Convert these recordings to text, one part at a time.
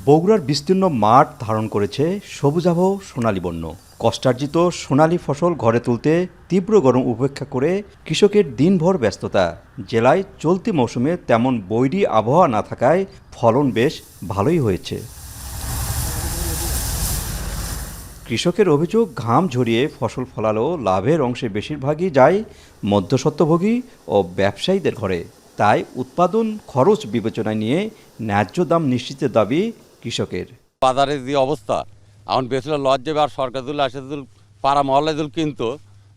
বগুড়ার বিস্তীর্ণ মাঠ ধারণ করেছে সবুজাভ সোনালী বর্ণ। কষ্টার্জিত সোনালী ফসল ঘরে তুলতে তীব্র গরম উপেক্ষা করে কৃষকের দিনভর ব্যস্ততা। জেলায় চলতি মৌসুমে তেমন বৈরী আবহাওয়া না থাকায় ফলন বেশ ভালোই হয়েছে। কৃষকের অভিযোগ, ঘাম ঝরিয়ে ফসল ফলালেও লাভের অংশে বেশিরভাগই যায় মধ্যস্বত্বভোগী ও ব্যবসায়ীদের ঘরে। তাই উৎপাদন খরচ বিবেচনায় নিয়ে ন্যায্য দাম নিশ্চিতের দাবি কৃষকের। বাজারের যে অবস্থা এখন বেশি লস যাবে, আর সরকার যদি আসে যদি পাড়া মহল্লায় যদি কিনতো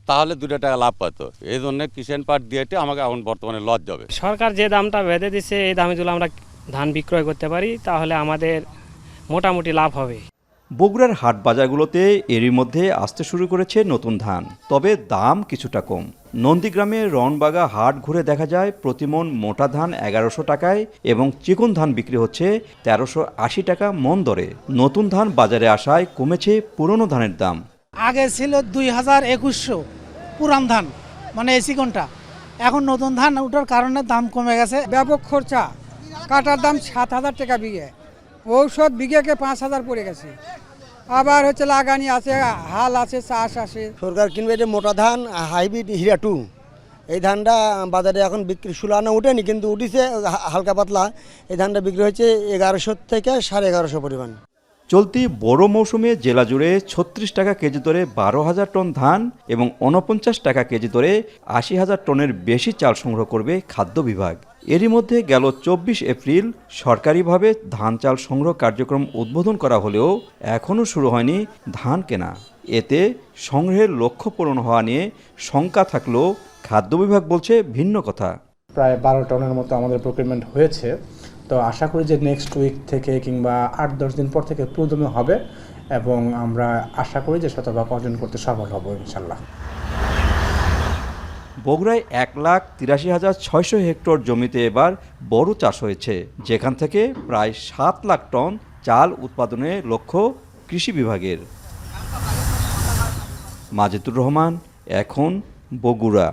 তাহলে 2 টাকা লাভ পাতো। এই জন্য কিষাণ পাট দিয়েতে আমাকে এখন বর্তমানে লস যাবে। সরকার যে দামটা বেঁধে দিচ্ছে এই দামে যদি আমরা ধান বিক্রয় করতে পারি তাহলে আমাদের মোটামুটি লাভ হবে। বগুড়ার হাট বাজারগুলোতে এরই মধ্যে আসতে শুরু করেছে নতুন ধান, তবে দাম কিছুটা কম। নন্দীগ্রামে রনবাগা হাট ঘুরে দেখা যায় প্রতিমন মোটা ধান 1100 টাকায় এবং চিকন ধান বিক্রি হচ্ছে 1380 টাকা মন দরে। নতুন ধান বাজারে আসায় কমেছে পুরনো ধানের দাম। আগে ছিল 2000-2100 পুরান ধান, মানে এই চিকনটা। এখন নতুন ধান ওঠার কারণে দাম কমে গেছে। ব্যাপক খরচা, কাটার দাম 7000 টাকা বিঘে, ঔষধ বিঘেকে 5000 পড়ে গেছে। আবার হচ্ছে লাগানি আছে, হাল আছে, চাষ আছে। সরকার কিনবে যে মোটা ধান হাইব্রিড হীরা 2, এই ধানটা বাজারে এখন বিক্রি সুলানা উঠেনি, কিন্তু উঠিছে হালকা পাতলা। এই ধানটা বিক্রি হচ্ছে 1100 থেকে 1150 পরিমাণ। চলতি বড় মৌসুমে জেলা জুড়ে 36 টাকা কেজি দরে 12,000 টন ধান এবং 49 টাকা কেজি দরে 80,000 টনের বেশি চাল সংগ্রহ করবে খাদ্য বিভাগ। এরই মধ্যে গেল 24 এপ্রিল সরকারিভাবে ধান চাল সংগ্রহ কার্যক্রম উদ্বোধন করা হলেও এখনও শুরু হয়নি ধান কেনা। এতে সংগ্রহের লক্ষ্য পূরণ হওয়া নিয়ে শঙ্কা থাকলেও খাদ্য বিভাগ বলছে ভিন্ন কথা। প্রায় 12 টনের মতো আমাদের প্রকিউরমেন্ট হয়েছে। তো আশা করি যে নেক্সট উইক থেকে কিংবা 8-10 দিন পর থেকে প্রয়োজনীয় হবে এবং আমরা আশা করি যে শতভাগ অর্জন করতে সফল হব ইনশাল্লাহ। বগুড়ায় 1,83,600 হেক্টর জমিতে এবার বড় চাষ হয়েছে, যেখান থেকে প্রায় 7 লাখ টন চাল উৎপাদনের লক্ষ্য কৃষি বিভাগের। মাজেদুর রহমান, এখন, বগুড়া।